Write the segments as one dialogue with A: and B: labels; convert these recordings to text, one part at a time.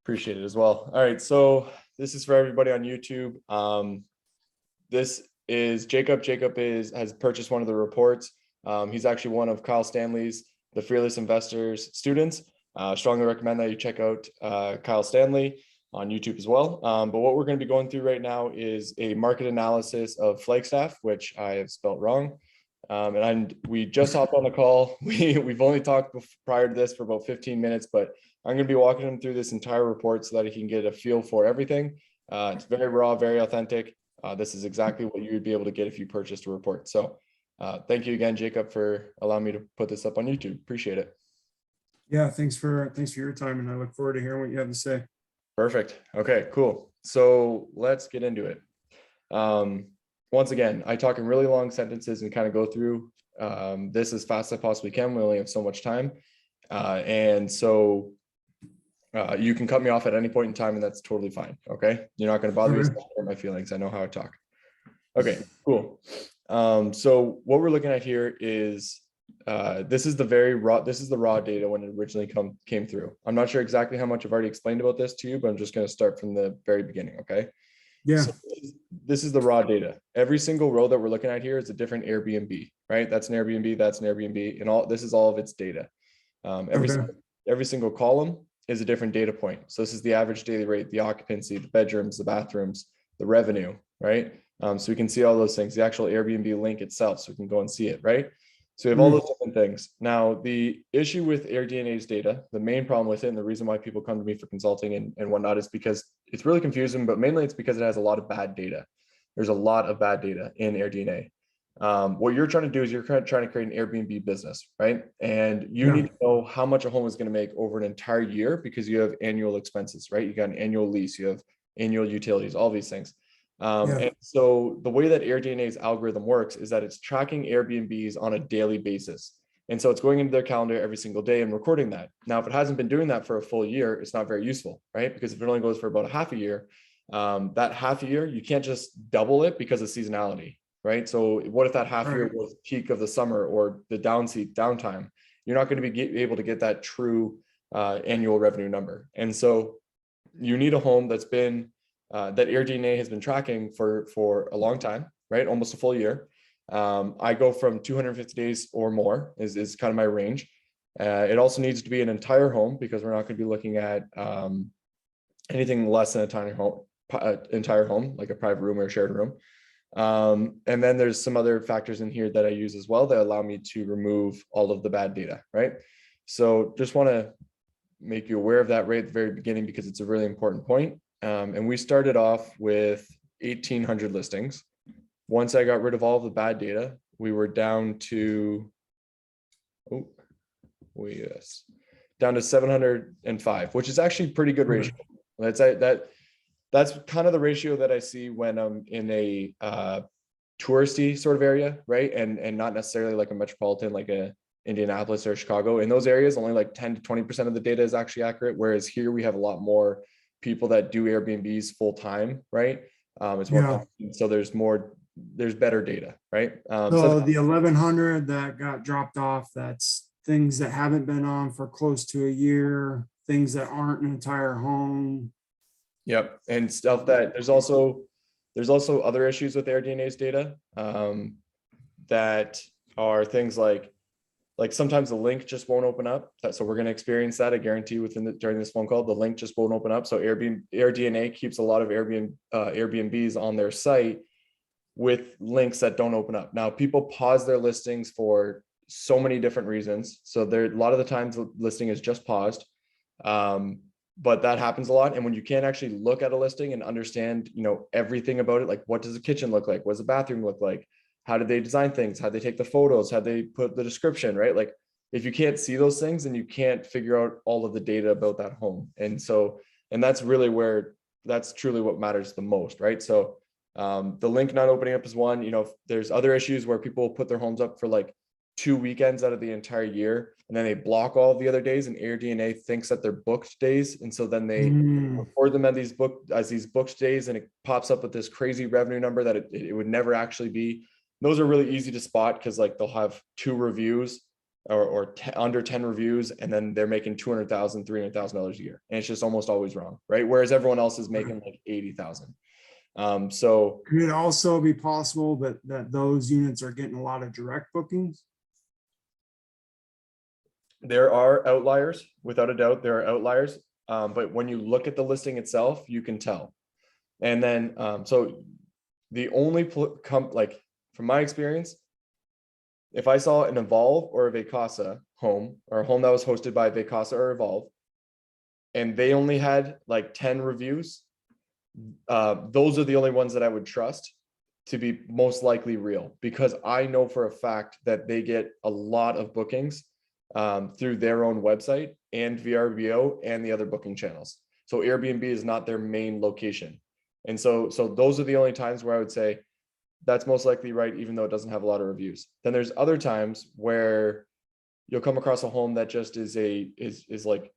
A: Appreciate it as well. All right, so this is for everybody on YouTube. This is Jacob. Jacob has purchased one of the reports. He's actually one of Kyle Stanley's, the Fearless Investors students. Strongly recommend that you check out Kyle Stanley on YouTube as well. But what we're going to be going through right now is a market analysis of Flagstaff, which I have spelled wrong. And we just hopped on the call. We've only talked prior to this for about 15 minutes, but I'm going to be walking him through this entire report so that he can get a feel for everything. It's very raw, very authentic. This is exactly what you would be able to get if you purchased a report. So thank you again, Jacob, for allowing me to put this up on YouTube. Appreciate it.
B: Yeah, thanks for your time, and I look forward to hearing what you have to say.
A: Perfect. Okay, cool. So let's get into it. Once again, I talk in really long sentences and kind of go through this as fast as I possibly can. We only have so much time. And so you can cut me off at any point in time, and that's totally fine. Okay. You're not going to bother me with my feelings. I know how I talk. Okay, cool. So what we're looking at here is this is the raw data when it originally came through. I'm not sure exactly how much I've already explained about this to you, but I'm just going to start from the very beginning. Okay.
B: Yeah.
A: So this is the raw data. Every single row that we're looking at here is a different Airbnb, right? That's an Airbnb, that's an Airbnb, and this is all of its data. Every single column is a different data point. So this is the average daily rate, the occupancy, the bedrooms, the bathrooms, the revenue, right? So we can see all those things, the actual Airbnb link itself, so we can go and see it, right? So we have all those different things. Now, the issue with AirDNA's data, the main problem with it, and the reason why people come to me for consulting and whatnot, is because it's really confusing, but mainly it's because it has a lot of bad data. There's a lot of bad data in AirDNA. What you're trying to do is you're trying to create an Airbnb business, right? And you need to know how much a home is going to make over an entire year, because you have annual expenses, right? You got an annual lease, you have annual utilities, all these things. And so the way that AirDNA's algorithm works is that it's tracking Airbnbs on a daily basis. And so it's going into their calendar every single day and recording that. Now, if it hasn't been doing that for a full year, it's not very useful, right? Because if it only goes for about a half a year, that half a year, you can't just double it because of seasonality, right? So what if that half year was peak of the summer or the downtime? You're not going to be able to get that true annual revenue number. And so you need a home that's been that AirDNA has been tracking for a long time, right? Almost a full year. I go from 250 days or more is kind of my range. It also needs to be an entire home, because we're not going to be looking at anything less than entire home, like a private room or a shared room. And then there's some other factors in here that I use as well that allow me to remove all of the bad data, right? So just want to make you aware of that right at the very beginning, because it's a really important point. And we started off with 1,800 listings. Once I got rid of all of the bad data, we were down to, down to 705, which is actually pretty good ratio. That's kind of the ratio that I see when I'm in a touristy sort of area, right? And not necessarily like a metropolitan, like a Indianapolis or Chicago. In those areas, only like 10 to 20% of the data is actually accurate. Whereas here we have a lot more people that do Airbnbs full time, right? It's more, so there's better data, right?
B: So the 1,100 that got dropped off, that's things that haven't been on for close to a year, things that aren't an entire home.
A: Yep, and stuff that there's also other issues with AirDNA's data that are things like sometimes the link just won't open up. So we're going to experience that. I guarantee during this phone call, the link just won't open up. So AirDNA keeps a lot of Airbnbs on their site with links that don't open up. Now, people pause their listings for so many different reasons. So a lot of the times the listing is just paused, but that happens a lot. And when you can't actually look at a listing and understand, everything about it, like what does the kitchen look like? What does the bathroom look like? How did they design things? How they take the photos? How they put the description, right? Like if you can't see those things, then you can't figure out all of the data about that home. And that's really that's truly what matters the most, right? So the link not opening up is one. There's other issues where people put their homes up for like 2 weekends out of the entire year, and then they block all of the other days, and AirDNA thinks that they're booked days. And so then they record them as these booked days, and it pops up with this crazy revenue number that it would never actually be. Those are really easy to spot, because like they'll have 2 reviews under 10 reviews, and then they're making $200,000, $300,000 a year, and it's just almost always wrong, right? Whereas everyone else is making like 80,000. So
B: could it also be possible that those units are getting a lot of direct bookings?
A: there are outliers, without a doubt, there are outliers. But when you look at the listing itself, you can tell. And then, so the only like from my experience, if I saw an Evolve or a Vacasa home, or a home that was hosted by Vacasa or Evolve, and they only had like 10 reviews, those are the only ones that I would trust to be most likely real, because I know for a fact that they get a lot of bookings through their own website and VRBO and the other booking channels. So Airbnb is not their main location. And so those are the only times where I would say that's most likely right, even though it doesn't have a lot of reviews. Then there's other times where you'll come across a home that just is like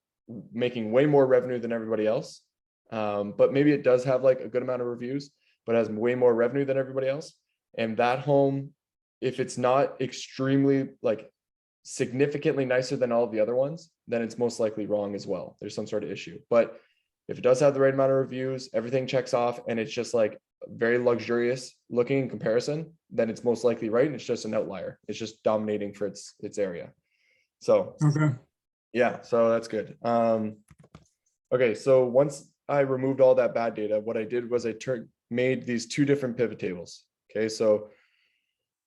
A: making way more revenue than everybody else. But maybe it does have like a good amount of reviews, but has way more revenue than everybody else. And that home, if it's not extremely like significantly nicer than all of the other ones, then it's most likely wrong as well. There's some sort of issue. But if it does have the right amount of reviews, everything checks off, and it's just like very luxurious looking in comparison, then it's most likely right. And it's just an outlier. It's just dominating for its area. So
B: Okay.
A: yeah, so that's good. Okay, so once I removed all that bad data, what I did was I made these two different pivot tables. Okay, so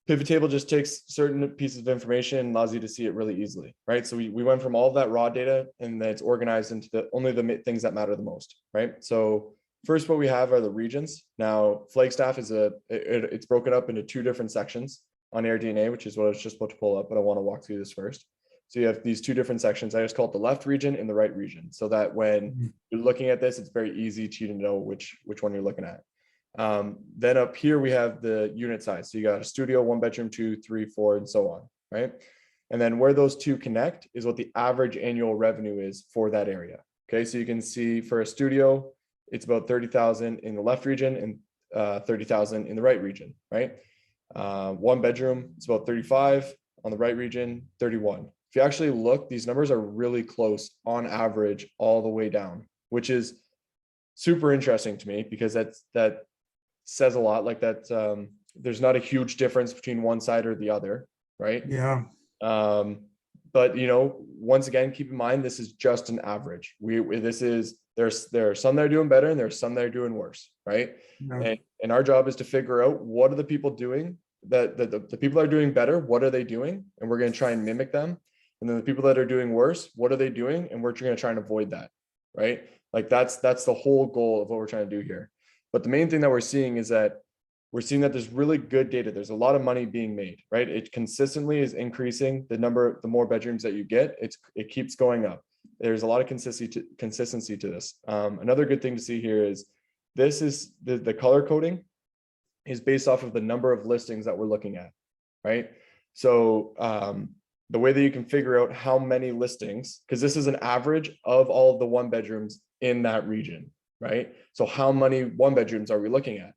A: pivot table just takes certain pieces of information and allows you to see it really easily, right? So we went from all of that raw data, and then it's organized into only the things that matter the most, right? So first, what we have are the regions. Now, Flagstaff is it's broken up into two different sections on AirDNA, which is what I was just about to pull up, but I want to walk through this first. So you have these two different sections. I just call it the left region and the right region, so that when you're looking at this, it's very easy to know which one you're looking at. Then up here we have the unit size. So you got a studio, 1 bedroom, 2, 3, 4, and so on, right? And then where those two connect is what the average annual revenue is for that area. Okay, so you can see for a studio, it's about 30,000 in the left region and 30,000 in the right region, right? 1 bedroom, it's about 35 on the right region, 31. If you actually look, these numbers are really close on average all the way down, which is super interesting to me, because that says a lot. Like that, there's not a huge difference between one side or the other, right?
B: Yeah.
A: But once again, keep in mind, this is just an average. There are some that are doing better, and there's some that are doing worse, right?
B: Yeah.
A: And our job is to figure out what are the people doing that the people that are doing better, what are they doing, and we're going to try and mimic them. And then the people that are doing worse, what are they doing, and we're going to try and avoid that, right? Like that's the whole goal of what we're trying to do here. But the main thing that we're seeing is that there's really good data. There's a lot of money being made, right? It consistently is increasing the more bedrooms that you get. It keeps going up. There's a lot of consistency to this. Another good thing to see here is this is the color coding is based off of the number of listings that we're looking at, right? So the way that you can figure out how many listings, because this is an average of all of the 1 bedrooms in that region, right? So how many 1 bedrooms are we looking at?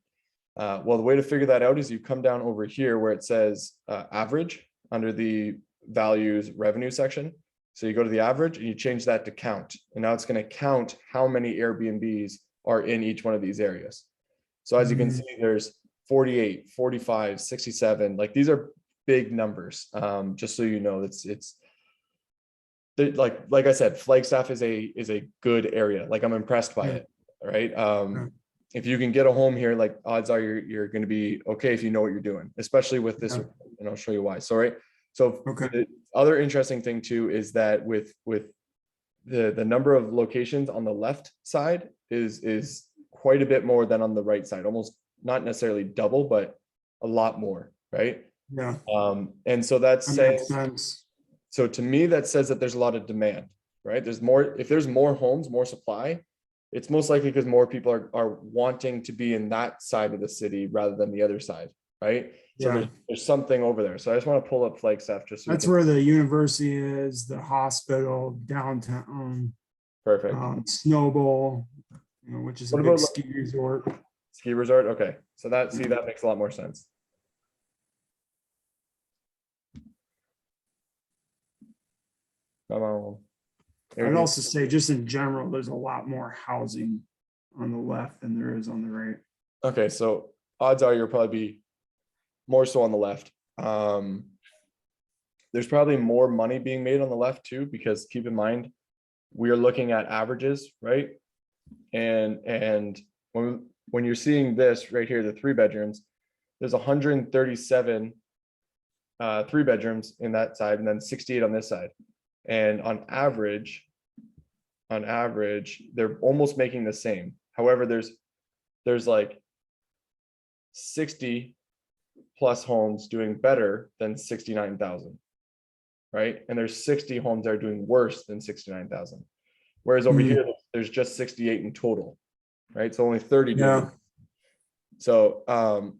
A: Well, the way to figure that out is you come down over here where it says average under the values revenue section. So you go to the average and you change that to count. And now it's going to count how many Airbnbs are in each one of these areas. So as you can see, there's 48, 45, 67. Like these are big numbers. Just so you know, it's like I said, Flagstaff is a good area. Like I'm impressed by it. Right. If you can get a home here, like odds are you're going to be okay if you know what you're doing, especially with this, and I'll show you why. So, right. So the other interesting thing too is that with the number of locations on the left side is quite a bit more than on the right side, almost not necessarily double, but a lot more, right?
B: Yeah.
A: And so that
B: makes sense.
A: So to me, that says that there's a lot of demand, right? If there's more homes, more supply, it's most likely because more people are wanting to be in that side of the city rather than the other side, right? So there's something over there. So I just want to pull up Flagstaff just so
B: that's where the university is, the hospital, downtown.
A: Perfect.
B: Snowball, which is a big ski resort.
A: Ski resort. Okay. So that makes a lot more sense. Um,
B: I'd
A: Airbnb.
B: also say just in general, there's a lot more housing on the left than there is on the right.
A: Okay, so odds are you'll probably be more so on the left. There's probably more money being made on the left too, because keep in mind, we are looking at averages, right? And when you're seeing this right here, the 3 bedrooms, there's 137 3 bedrooms in that side, and then 68 on this side. And on average, they're almost making the same. However, there's like 60 plus homes doing better than 69,000, right? And there's 60 homes that are doing worse than 69,000. Whereas over here, there's just 68 in total, right? So only 30 doing it. So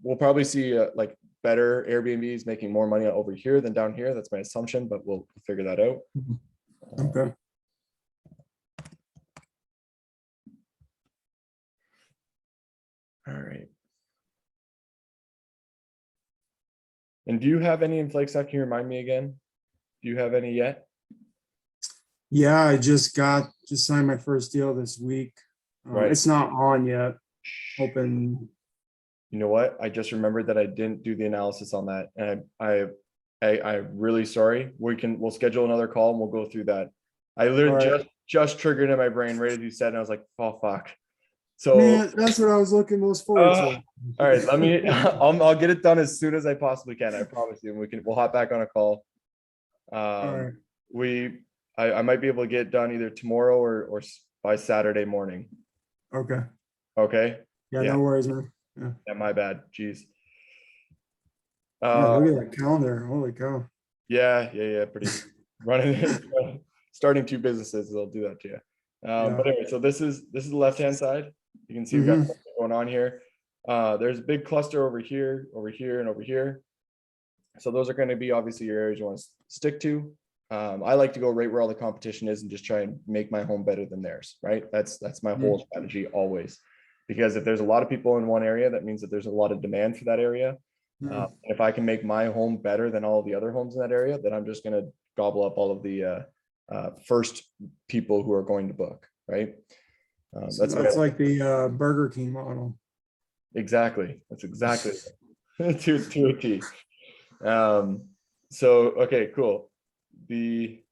A: we'll probably see like better Airbnbs making more money over here than down here. That's my assumption, but we'll figure that out.
B: Okay.
A: All right. And do you have any in Flagstaff? Can you remind me again? Do you have any yet?
B: Yeah, I just signed my first deal this week.
A: Right.
B: It's not on yet. Hoping.
A: You know what? I just remembered that I didn't do the analysis on that, and I'm really sorry. We'll schedule another call and we'll go through that. I literally just triggered in my brain right as you said, and I was like, oh fuck. So
B: man, that's what I was looking most forward to.
A: All right, let me. I'll get it done as soon as I possibly can. I promise you. And we'll hop back on a call.
B: All right.
A: I might be able to get it done either tomorrow or by Saturday morning.
B: Okay.
A: Okay.
B: Yeah, no worries, man.
A: Yeah, my bad. Jeez.
B: Yeah, look at that calendar. Holy cow.
A: Yeah. Pretty starting 2 businesses, they'll do that to you. But anyway, so this is the left-hand side. You can see we've got something going on here. There's a big cluster over here, and over here. So those are going to be obviously your areas you want to stick to. I like to go right where all the competition is and just try and make my home better than theirs, right? That's my whole strategy always. Because if there's a lot of people in one area, that means that there's a lot of demand for that area. If I can make my home better than all the other homes in that area, then I'm just going to gobble up all of the first people who are going to book, right?
B: So that's like the Burger King model.
A: Exactly. That's exactly to a T. So okay, cool. Did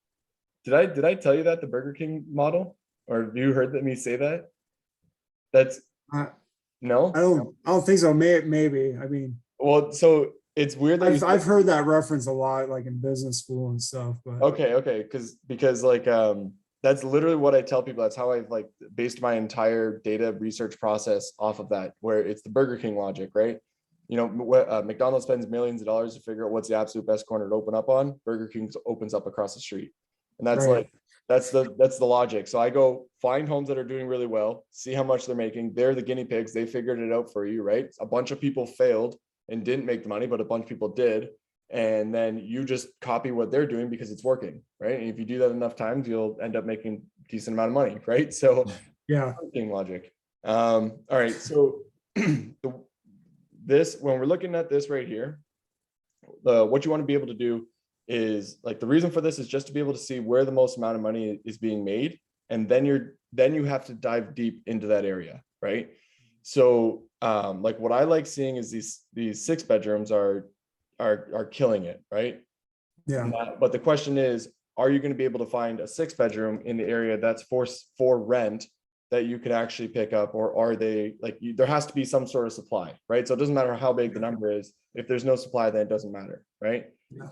A: I tell you that the Burger King model, or have you heard me say that? That's no.
B: I don't think so. Maybe. I mean,
A: well, so it's weird that
B: I've heard that reference a lot, like in business school and stuff. But
A: okay, because like that's literally what I tell people. That's how I've like based my entire data research process off of that, where it's the Burger King logic, right? You know, McDonald's spends millions of dollars to figure out what's the absolute best corner to open up on. Burger King opens up across the street, and that's like that's the logic. So I go find homes that are doing really well, see how much they're making. They're the guinea pigs. They figured it out for you, right? A bunch of people failed and didn't make the money, but a bunch of people did. And then you just copy what they're doing because it's working, right? And if you do that enough times, you'll end up making a decent amount of money, right? So
B: yeah,
A: logic. All right, so this, when we're looking at this right here, what you want to be able to do is, like, the reason for this is just to be able to see where the most amount of money is being made, and then you have to dive deep into that area, right? So like what I like seeing is these 6 bedrooms are killing it, right?
B: Yeah.
A: But the question is, are you going to be able to find a 6 bedroom in the area that's for rent that you could actually pick up, or are they like there has to be some sort of supply, right? So it doesn't matter how big the number is. If there's no supply, then it doesn't matter, right?
B: Yeah.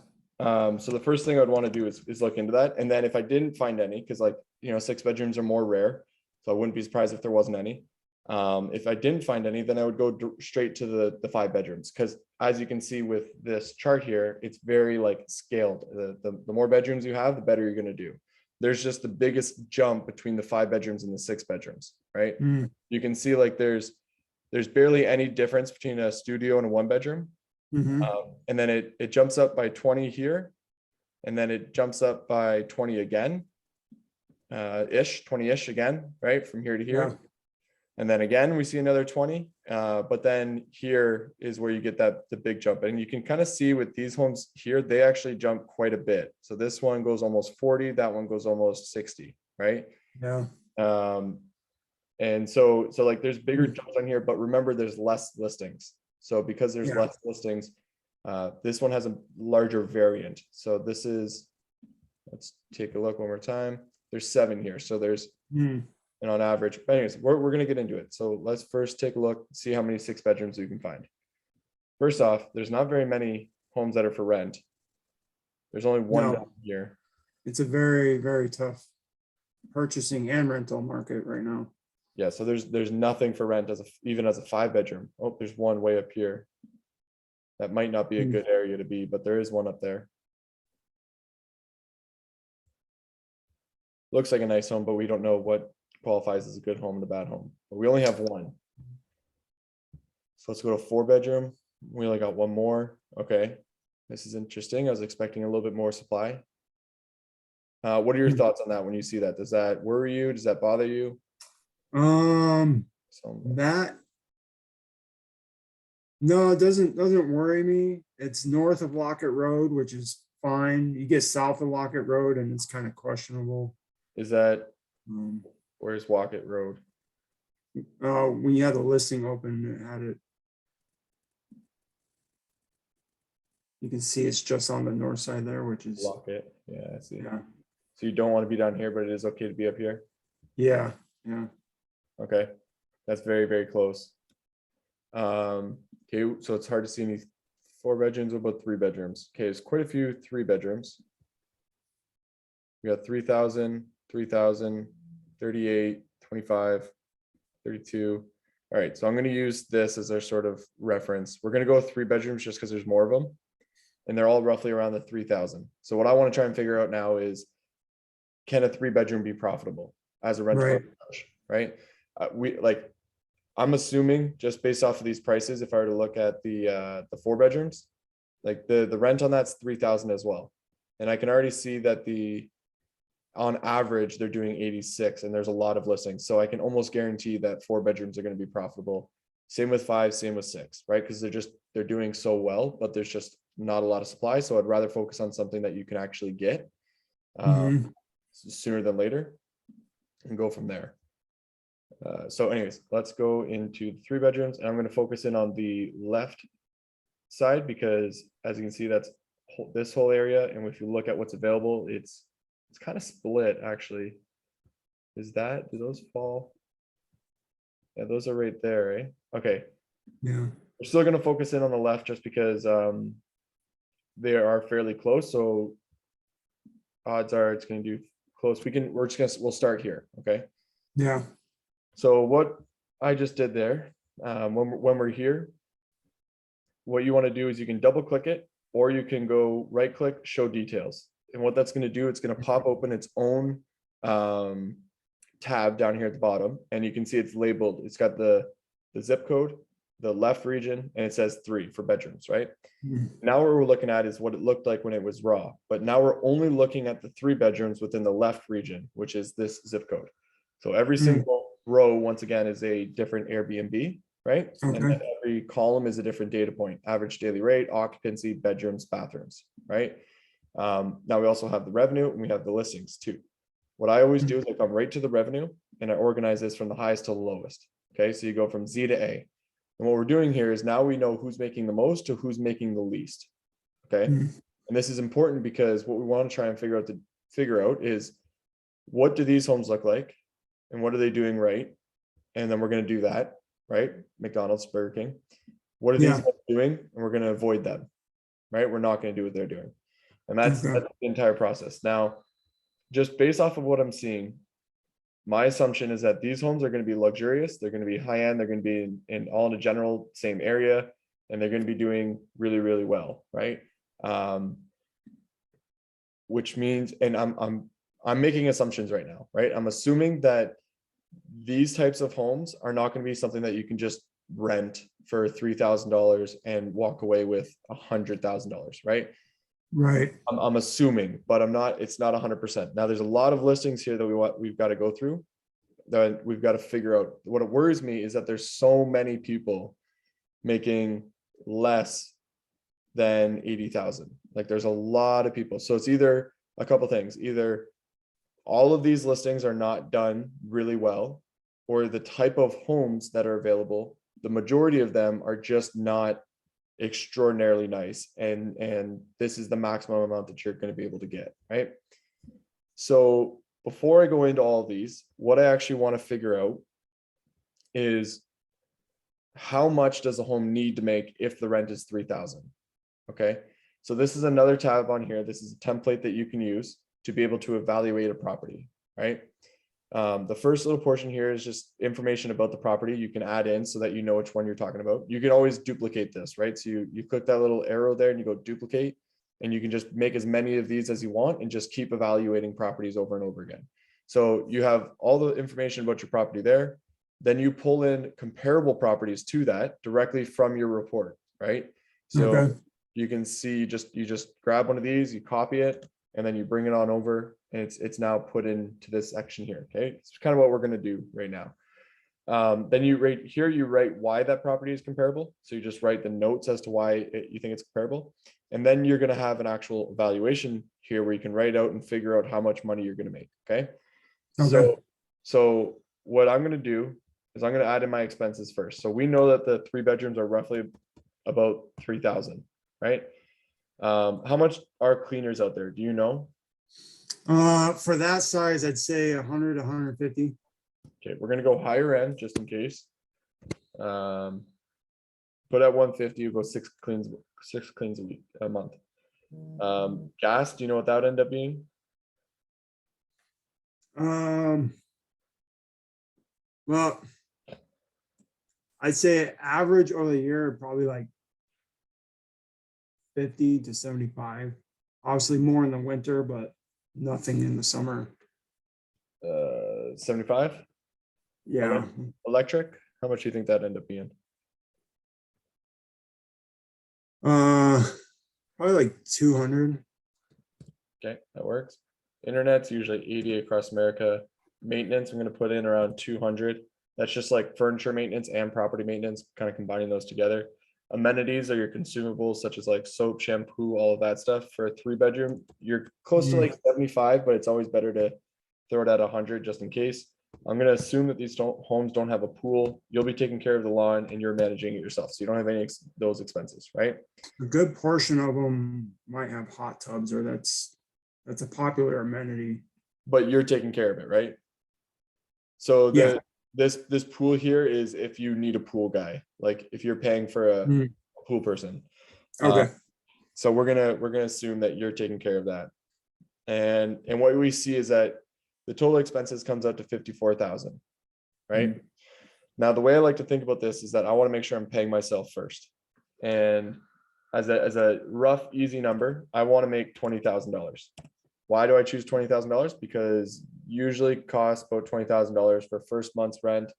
A: So the first thing I would want to do is look into that. And then if I didn't find any, because, like, 6 bedrooms are more rare, so I wouldn't be surprised if there wasn't any. If I didn't find any, then I would go straight to the 5 bedrooms, because as you can see with this chart here, it's very like scaled. The more bedrooms you have, the better you're going to do. There's just the biggest jump between the 5 bedrooms and the 6 bedrooms, right? You can see like there's barely any difference between a studio and a 1 bedroom. And then it jumps up by 20 here, and then it jumps up by 20 again, 20-ish again, right? From here to here. And then again, we see another 20, but then here is where you get the big jump. And you can kind of see with these homes here, they actually jump quite a bit. So this one goes almost 40, that one goes almost 60, right?
B: Yeah.
A: And so like there's bigger jumps on here, but remember there's less listings. So because there's
B: Yeah.
A: less listings, this one has a larger variant. So this is, let's take a look one more time. There's 7 here. So there's, and on average, but anyways, we're going to get into it. So let's first take a look, see how many 6 bedrooms we can find. First off, there's not very many homes that are for rent. There's only one down here.
B: It's a very, very tough purchasing and rental market right now.
A: Yeah, so there's nothing for rent even as a 5 bedroom. Oh, there's one way up here. That might not be a good area to be, but there is one up there. Looks like a nice home, but we don't know what qualifies as a good home and a bad home. But we only have one. So let's go to 4 bedroom. We only got one more. Okay, this is interesting. I was expecting a little bit more supply. What are your thoughts on that when you see that? Does that worry you? Does that bother you?
B: That, no, it doesn't worry me. It's north of Lockett Road, which is fine. You get south of Lockett Road and it's kind of questionable.
A: Is that, where's Lockett Road?
B: When you had the listing open, it had it. You can see it's just on the north side there, which is
A: Lockett. Yeah, I see.
B: Yeah.
A: So you don't want to be down here, but it is okay to be up here.
B: Yeah.
A: Okay, that's very, very close. Okay, so it's hard to see any 4 bedrooms. What about 3 bedrooms? Okay, there's quite a few 3 bedrooms. We got 3,000, 3,000, 38, 25, 32. All right, so I'm going to use this as our sort of reference. We're going to go with 3 bedrooms just because there's more of them, and they're all roughly around the 3,000. So what I want to try and figure out now is, can a 3 bedroom be profitable as a rental? Right? I'm assuming just based off of these prices, if I were to look at the 4 bedrooms, like the rent on that's 3,000 as well. And I can already see that on average, they're doing 86 and there's a lot of listings. So I can almost guarantee that 4 bedrooms are going to be profitable. Same with 5, same with 6, right? Because they're doing so well, but there's just not a lot of supply. So I'd rather focus on something that you can actually get sooner than later and go from there. So anyways, let's go into the 3 bedrooms, and I'm going to focus in on the left side because as you can see, that's this whole area. And if you look at what's available, it's kind of split actually. Do those fall? Yeah, those are right there, eh? Okay.
B: Yeah.
A: We're still going to focus in on the left just because they are fairly close. So odds are it's going to do close. We'll start here. Okay.
B: Yeah.
A: So what I just did there, when we're here, what you want to do is you can double click it, or you can go right click, show details. And what that's going to do, it's going to pop open its own tab down here at the bottom. And you can see it's labeled, it's got the zip code, the left region, and it says 3 for bedrooms, right? Now what we're looking at is what it looked like when it was raw. But now we're only looking at the 3 bedrooms within the left region, which is this zip code. So every single row, once again, is a different Airbnb, right?
B: Okay.
A: And then every column is a different data point: average daily rate, occupancy, bedrooms, bathrooms, right? Now we also have the revenue and we have the listings too. What I always do is I come right to the revenue and I organize this from the highest to the lowest. Okay, so you go from Z to A. And what we're doing here is now we know who's making the most to who's making the least. Okay. And this is important because what we want to try and figure out is, what do these homes look like and what are they doing right? And then we're going to do that, right? McDonald's, Burger King. What are these homes doing? And we're going to avoid them, right? We're not going to do what they're doing. And that's the entire process. Now, just based off of what I'm seeing, my assumption is that these homes are going to be luxurious. They're going to be high end. They're going to be in all in a general same area, and they're going to be doing really, really well, right? Which means, and I'm making assumptions right now, right? I'm assuming that these types of homes are not going to be something that you can just rent for $3,000 and walk away with $100,000, right?
B: Right.
A: I'm assuming, but I'm not, it's not 100%. Now there's a lot of listings here that we've got to go through. then we've got to figure out. What it worries me is that there's so many people making less than 80,000. Like there's a lot of people. So it's either a couple things, either all of these listings are not done really well, or the type of homes that are available, the majority of them are just not extraordinarily nice. And this is the maximum amount that you're going to be able to get, right? So before I go into all of these, what I actually want to figure out is how much does a home need to make if the rent is 3,000? Okay. So this is another tab on here. This is a template that you can use to be able to evaluate a property, right? The first little portion here is just information about the property you can add in so that you know which one you're talking about. You can always duplicate this, right? So you click that little arrow there and you go duplicate, and you can just make as many of these as you want and just keep evaluating properties over and over again. So you have all the information about your property there. Then you pull in comparable properties to that directly from your report, right? So
B: Okay.
A: you can see, you just grab one of these, you copy it, and then you bring it on over, and it's now put into this section here. Okay, it's kind of what we're going to do right now. Then you write why that property is comparable. So you just write the notes as to why you think it's comparable, and then you're going to have an actual evaluation here where you can write out and figure out how much money you're going to make. Okay.
B: Okay.
A: So what I'm going to do is I'm going to add in my expenses first. So we know that the 3 bedrooms are roughly about 3,000, right? How much are cleaners out there? Do you know?
B: For that size, I'd say 100, 150.
A: Okay, we're gonna go higher end just in case. Put at 150, you go 6 cleans a month. Gas, do you know what that would end up being?
B: Well, I'd say average over the year, probably like 50 to 75. Obviously more in the winter, but nothing in the summer.
A: 75.
B: Yeah.
A: Okay. Electric, how much do you think that end up being?
B: Probably like 200.
A: Okay, that works. Internet's usually 80 across America. Maintenance, I'm going to put in around 200. That's just like furniture maintenance and property maintenance, kind of combining those together. Amenities are your consumables, such as like soap, shampoo, all of that stuff. For a 3 bedroom, you're close to like 75, but it's always better to throw it at 100 just in case. I'm going to assume that these homes don't have a pool. You'll be taking care of the lawn and you're managing it yourself. So you don't have any those expenses, right?
B: A good portion of them might have hot tubs, or that's a popular amenity.
A: But you're taking care of it, right? So this pool here is if you need a pool guy, like if you're paying for a pool person.
B: Okay.
A: So we're gonna assume that you're taking care of that. And what we see is that the total expenses comes out to 54,000, right? Now, the way I like to think about this is that I want to make sure I'm paying myself first. And as a rough, easy number, I want to make $20,000. Why do I choose $20,000? Because usually costs about $20,000 for first month's rent,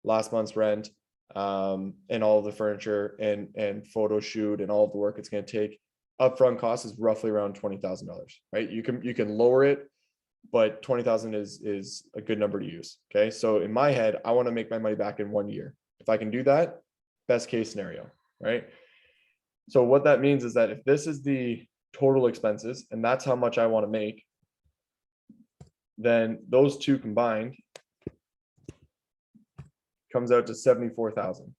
A: last month's rent, and all of the furniture and photo shoot and all of the work it's going to take. Upfront cost is roughly around $20,000, right? You can lower it, but 20,000 is a good number to use. Okay. So in my head, I want to make my money back in 1 year. If I can do that, best case scenario, right? So what that means is that if this is the total expenses and that's how much I want to make, then those two combined comes out to 74,000.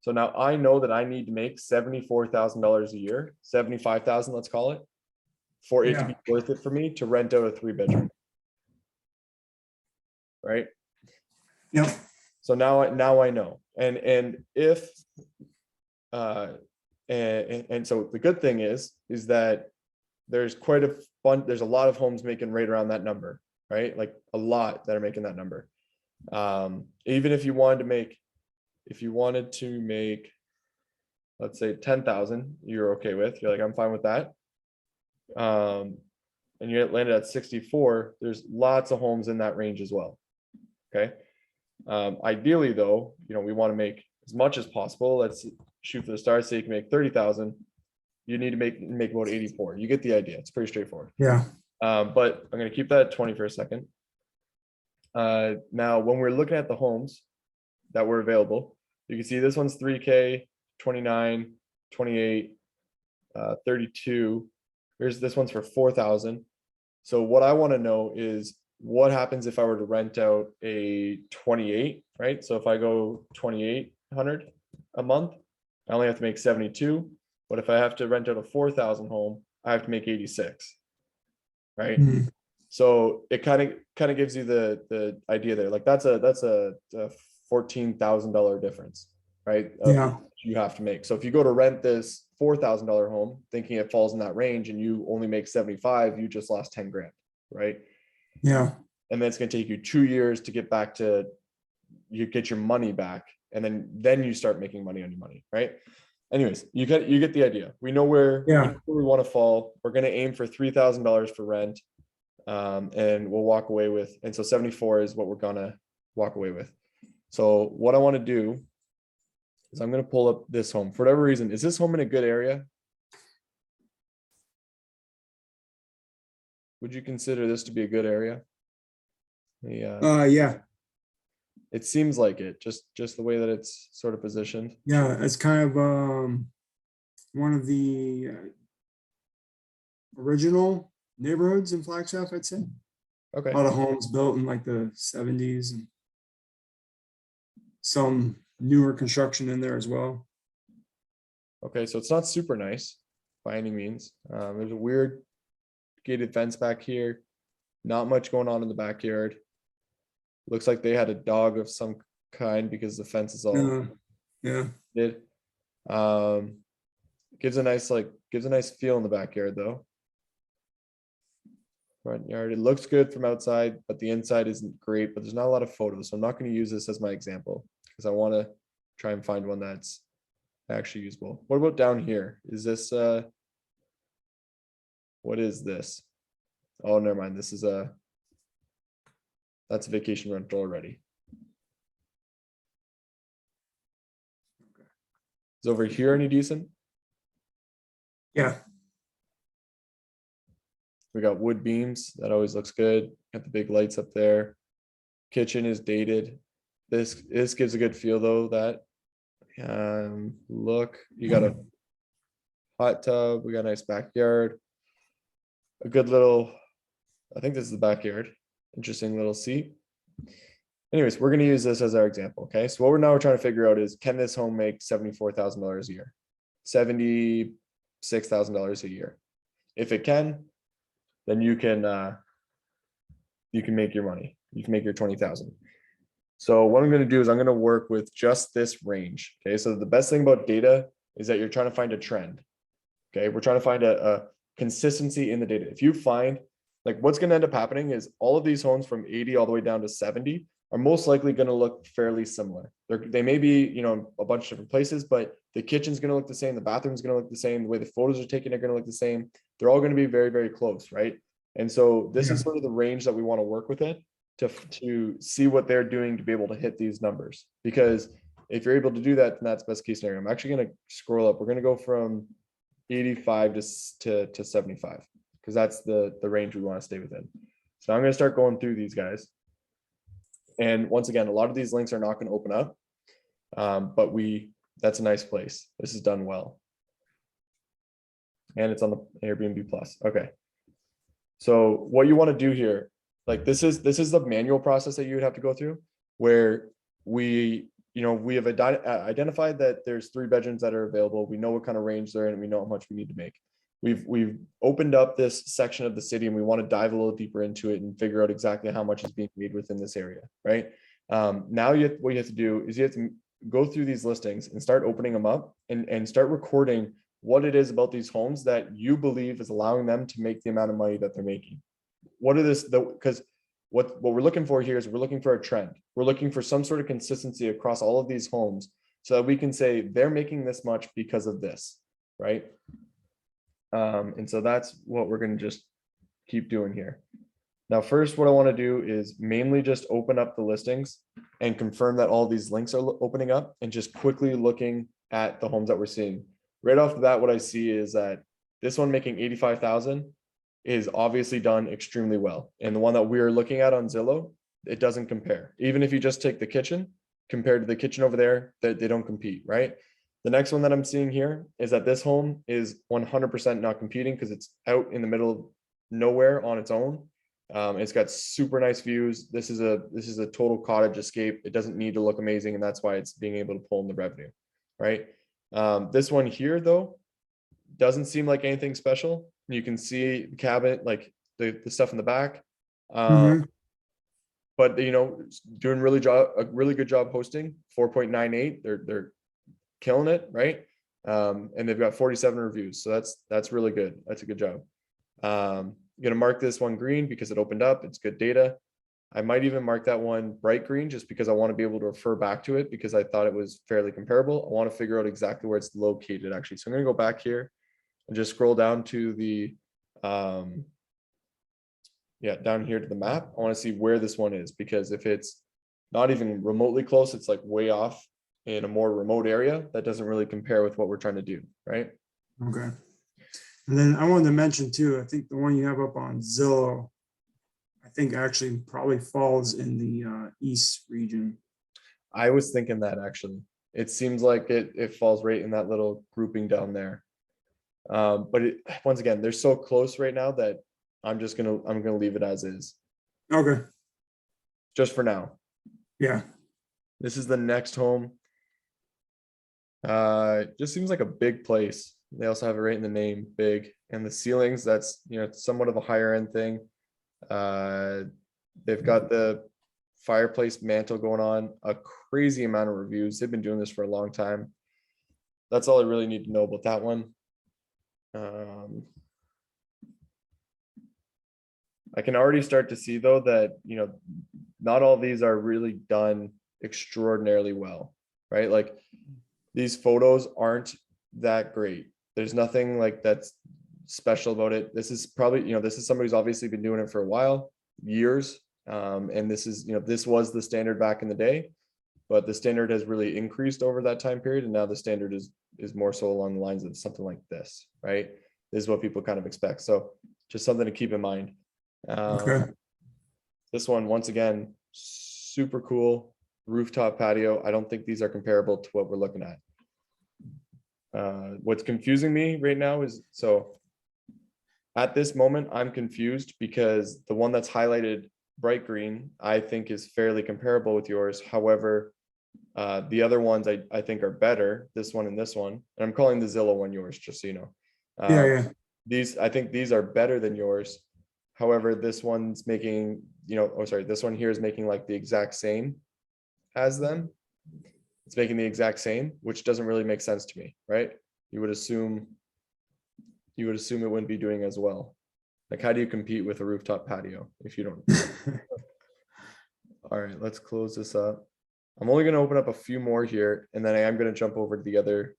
A: So now I know that I need to make $74,000 a year, 75,000, let's call it, for it to be worth it for me to rent out a 3 bedroom. Right?
B: Yep.
A: So now I know. And if and so the good thing is that there's there's a lot of homes making right around that number, right? Like a lot that are making that number. Even if you wanted to make, let's say 10,000, you're okay with, you're like, I'm fine with that. And you landed at 64, there's lots of homes in that range as well. Okay. Ideally though, we want to make as much as possible. Let's shoot for the stars. Say you can make 30,000. You need to make about 84. You get the idea. It's pretty straightforward.
B: Yeah.
A: But I'm going to keep that at 20 for a second. Now, when we're looking at the homes that were available, you can see this one's 3K, 29, 28, 32. Here's this one's for 4,000. So what I want to know is what happens if I were to rent out a 28, right? So if I go 2,800 a month, I only have to make 72. But if I have to rent out a 4,000 home, I have to make 86, right?
B: Mhm.
A: So it kind of gives you the idea there. Like that's a $14,000 difference, right?
B: Yeah,
A: You have to make. So if you go to rent this $4,000 home, thinking it falls in that range, and you only make 75, you just lost 10 grand, right?
B: yeah,
A: And then it's going to take you 2 years to get back to you get your money back, and then you start making money on your money, right? Anyways, you get the idea. We know where
B: yeah.
A: we want to fall. We're going to aim for $3,000 for rent, and we'll walk away with. And so 74 is what we're gonna walk away with. So what I want to do is I'm going to pull up this home for whatever reason. Is this home in a good area? Would you consider this to be a good area? Yeah,
B: Yeah,
A: it seems like it, just the way that it's sort of positioned.
B: yeah. It's kind of one of the original neighborhoods in Flagstaff, I'd say.
A: Okay.
B: A lot of homes built in like the 70s and some newer construction in there as well.
A: Okay, so it's not super nice by any means. There's a weird gated fence back here. Not much going on in the backyard. Looks like they had a dog of some kind because the fence is all
B: Yeah,
A: did. Gives a nice feel in the backyard though. Front yard, it looks good from outside, but the inside isn't great. But there's not a lot of photos, so I'm not going to use this as my example because I want to try and find one that's actually usable. What about down here? Is this what is this? Oh, never mind. This is that's a vacation rental already. Is over here any decent?
B: yeah.
A: We got wood beams. That always looks good. Got the big lights up there. Kitchen is dated. This gives a good feel though. That look, you got a hot tub. We got a nice backyard. A good little. I think this is the backyard. Interesting little seat. Anyways, we're going to use this as our example. Okay, so what we're trying to figure out is, can this home make $74,000 a year, $76,000 a year? If it can, then you can make your money. You can make your 20,000. So what I'm going to do is I'm going to work with just this range. Okay, so the best thing about data is that you're trying to find a trend. Okay, we're trying to find a consistency in the data. If you find, like, what's going to end up happening is all of these homes from 80 all the way down to 70 are most likely going to look fairly similar. They may be, a bunch of different places, but the kitchen's going to look the same. The bathroom's going to look the same. The way the photos are taken are going to look the same. They're all going to be very, very close, right? And so this is sort of the range that we want to work with it to see what they're doing to be able to hit these numbers. Because if you're able to do that, then that's best case scenario. I'm actually going to scroll up. We're going to go from 85 to 75 because that's the range we want to stay within. So I'm going to start going through these guys. And once again, a lot of these links are not going to open up, but that's a nice place. This is done well. And it's on the Airbnb Plus. Okay. So what you want to do here, like this is the manual process that you would have to go through, where we have identified that there's 3 bedrooms that are available. We know what kind of range they're in, and we know how much we need to make. We've opened up this section of the city, and we want to dive a little deeper into it and figure out exactly how much is being made within this area, right? Now what you have to do is you have to go through these listings and start opening them up and start recording what it is about these homes that you believe is allowing them to make the amount of money that they're making. Because what we're looking for here is we're looking for a trend. We're looking for some sort of consistency across all of these homes so that we can say they're making this much because of this, right? And so that's what we're going to just keep doing here. Now, first, what I want to do is mainly just open up the listings and confirm that all these links are opening up and just quickly looking at the homes that we're seeing. Right off the bat, what I see is that this one making 85,000 is obviously done extremely well. And the one that we're looking at on Zillow, it doesn't compare. Even if you just take the kitchen compared to the kitchen over there, that they don't compete, right? The next one that I'm seeing here is that this home is 100% not competing because it's out in the middle of nowhere on its own. It's got super nice views. This is a total cottage escape. It doesn't need to look amazing, and that's why it's being able to pull in the revenue, right? This one here though doesn't seem like anything special. You can see the cabinet, like the stuff in the back. But you know, doing a really good job hosting. 4.98. They're killing it, right? And they've got 47 reviews, so that's really good. That's a good job. I'm gonna mark this one green because it opened up. It's good data. I might even mark that one bright green just because I want to be able to refer back to it because I thought it was fairly comparable. I want to figure out exactly where it's located actually. So I'm gonna go back here and just scroll down to the down here to the map. I want to see where this one is, because if it's not even remotely close, it's like way off in a more remote area, that doesn't really compare with what we're trying to do, right?
B: Okay. And then I wanted to mention too, I think the one you have up on Zillow, I think actually probably falls in the east region.
A: I was thinking that actually. It seems like it falls right in that little grouping down there. But once again, they're so close right now that I'm gonna leave it as is.
B: Okay.
A: Just for now.
B: Yeah.
A: This is the next home. Just seems like a big place. They also have it right in the name, big. And the ceilings, that's, you know, somewhat of a higher end thing. They've got the fireplace mantle going on, a crazy amount of reviews. They've been doing this for a long time. That's all I really need to know about that one. I can already start to see though that, you know, not all these are really done extraordinarily well, right? Like these photos aren't that great. There's nothing like that's special about it. This is probably, you know, this is somebody who's obviously been doing it for a while, years. And this is, you know, this was the standard back in the day, but the standard has really increased over that time period. And now the standard is more so along the lines of something like this, right? This is what people kind of expect. So just something to keep in mind.
B: Okay.
A: This one, once again, super cool rooftop patio. I don't think these are comparable to what we're looking at. What's confusing me right now is, so at this moment, I'm confused because the one that's highlighted bright green, I think is fairly comparable with yours. However, the other ones I think are better, this one and this one. And I'm calling the Zillow one yours, just so you know.
B: Yeah.
A: I think these are better than yours. However, this one's making, you know, oh, sorry, this one here is making like the exact same as them. It's making the exact same, which doesn't really make sense to me, right? You would assume it wouldn't be doing as well. Like, how do you compete with a rooftop patio if you don't? All right, let's close this up. I'm only going to open up a few more here, and then I am going to jump over to the other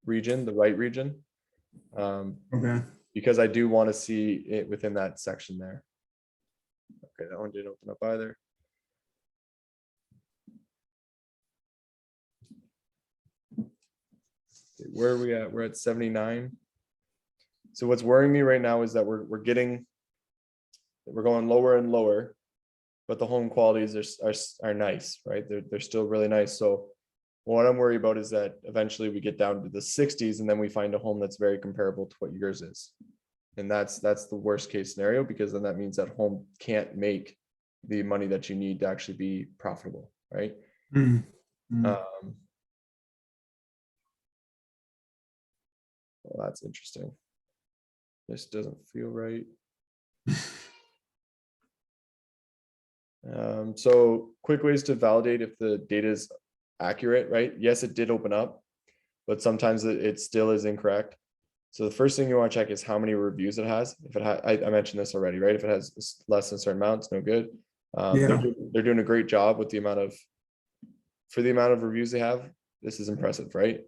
A: region, the right region.
B: Okay.
A: Because I do want to see it within that section there. Okay, that one didn't open up either. Okay, where are we at? We're at 79. So what's worrying me right now is that we're going lower and lower, but the home qualities are nice, right? They're still really nice. So what I'm worried about is that eventually we get down to the 60s and then we find a home that's very comparable to what yours is. And that's the worst case scenario, because then that means that home can't make the money that you need to actually be profitable, right? Well, that's interesting. This doesn't feel right. So quick ways to validate if the data is accurate, right? Yes, it did open up, but sometimes it still is incorrect. So the first thing you want to check is how many reviews it has. If it has, I mentioned this already, right? If it has less than a certain amount, it's no good. They're doing a great job with the amount of reviews they have. This is impressive, right?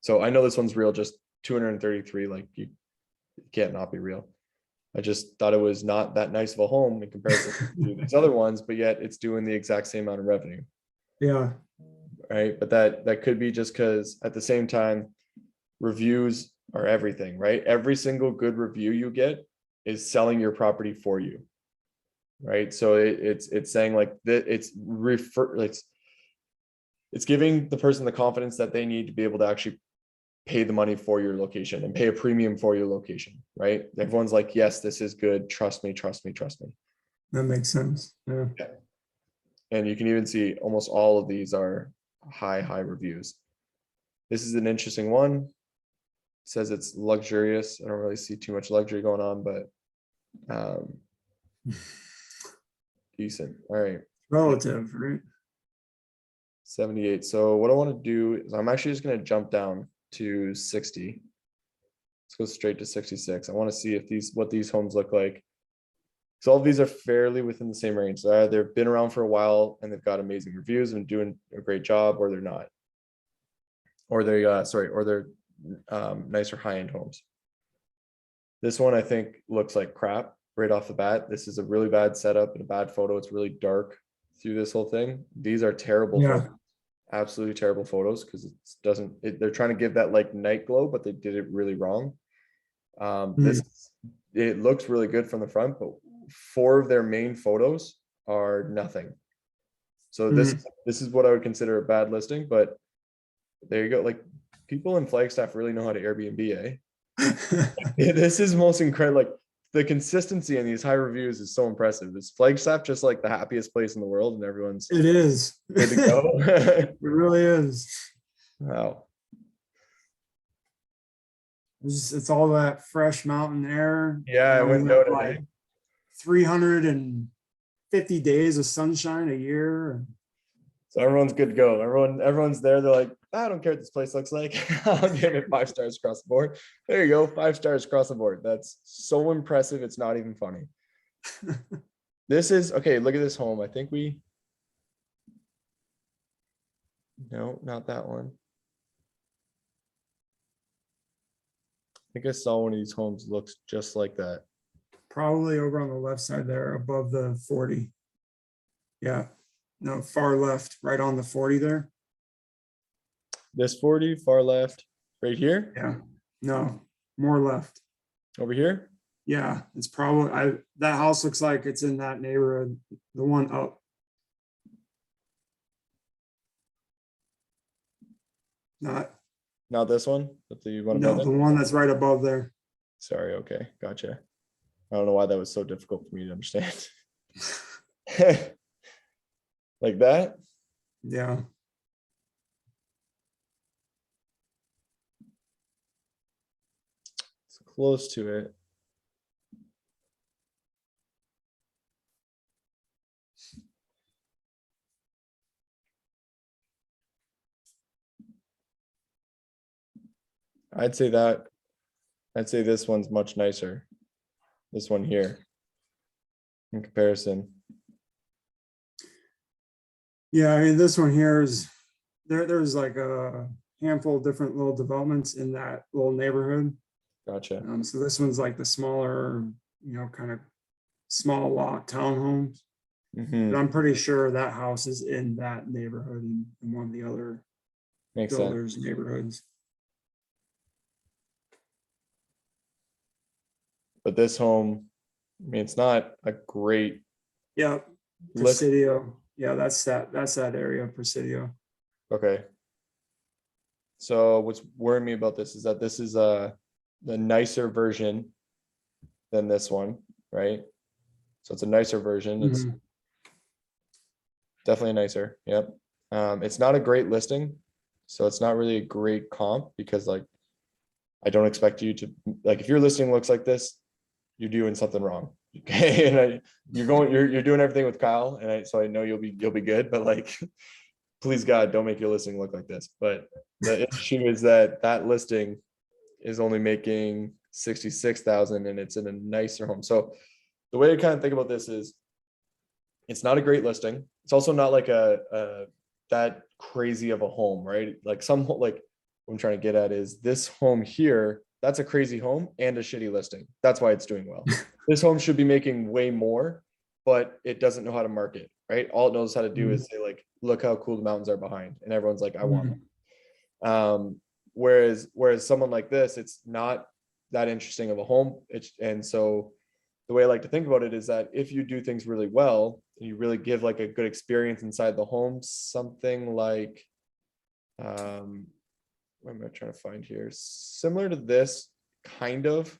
A: So I know this one's real, just 233, like you can't not be real. I just thought it was not that nice of a home in comparison to these other ones, but yet it's doing the exact same amount of revenue.
B: Yeah.
A: Right. But that could be just because at the same time, reviews are everything, right? Every single good review you get is selling your property for you. right? So it's saying like that it's giving the person the confidence that they need to be able to actually pay the money for your location and pay a premium for your location, right? Everyone's like, yes, this is good. Trust me, trust me, trust me.
B: That makes sense. Yeah.
A: And you can even see almost all of these are high reviews. This is an interesting one. It says it's luxurious. I don't really see too much luxury going on, but decent. All right.
B: Relative, right?
A: 78. So what I want to do is I'm actually just going to jump down to 60. Let's go straight to 66. I want to see if what these homes look like. So all of these are fairly within the same range. So they've been around for a while and they've got amazing reviews and doing a great job, or they're not. Or they're nicer high-end homes. This one I think looks like crap right off the bat. This is a really bad setup and a bad photo. It's really dark through this whole thing. These are terrible photos. Absolutely terrible photos because they're trying to give that like night glow, but they did it really wrong. It looks really good from the front, but 4 of their main photos are nothing. So this is what I would consider a bad listing, but there you go. Like, people in Flagstaff really know how to Airbnb, eh? This is most incredible. Like, the consistency in these high reviews is so impressive. Is Flagstaff just like the happiest place in the world and everyone's
B: It is.
A: good to go?
B: It really is.
A: Wow.
B: It's all that fresh mountain air.
A: Yeah, I wouldn't
B: we have
A: doubt it,
B: like 350 days of sunshine a year.
A: So everyone's good to go. Everyone's there. They're like, I don't care what this place looks like. I'll give it 5 stars across the board. There you go, 5 stars across the board. That's so impressive. It's not even funny. This is okay. Look at this home. I think no, not that one. I think I saw one of these homes looks just like that.
B: Probably over on the left side there above the 40. Yeah. No, far left, right on the 40 there.
A: This 40, far left, right here?
B: Yeah. No, more left.
A: Over here?
B: Yeah, it's probably that house looks like it's in that neighborhood. The one up.
A: Not this one, but the one
B: No,
A: above
B: the
A: it?
B: one that's right above there.
A: Sorry, okay, gotcha. I don't know why that was so difficult for me to understand. Like that?
B: Yeah.
A: It's close to it. I'd say this one's much nicer. This one here in comparison.
B: Yeah, I mean, this one here is there's like a handful of different little developments in that little neighborhood.
A: Gotcha.
B: So this one's like the smaller, kind of small lot townhomes. But I'm pretty sure that house is in that neighborhood in one of the other builders' neighborhoods.
A: But this home, I mean, it's not a great.
B: Yeah, Presidio. Yeah, that's that area, Presidio.
A: Okay. So what's worrying me about this is that this is the nicer version than this one, right? So it's a nicer version. It's definitely nicer. Yep. It's not a great listing, so it's not really a great comp because like I don't expect you to like if your listing looks like this, you're doing something wrong. Okay, and you're doing everything with Kyle, and so I know you'll be good. But like, please God, don't make your listing look like this. But the issue is that listing is only making 66,000, and it's in a nicer home. So the way to kind of think about this is, it's not a great listing. It's also not like a that crazy of a home, right? Like what I'm trying to get at is this home here. That's a crazy home and a shitty listing. That's why it's doing well. This home should be making way more, but it doesn't know how to market, right? All it knows how to do is say like, look how cool the mountains are behind. And everyone's like, I want them. Whereas someone like this, it's not that interesting of a home. And so the way I like to think about it is that if you do things really well, and you really give like a good experience inside the home, something like, what am I trying to find here? Similar to this, kind of.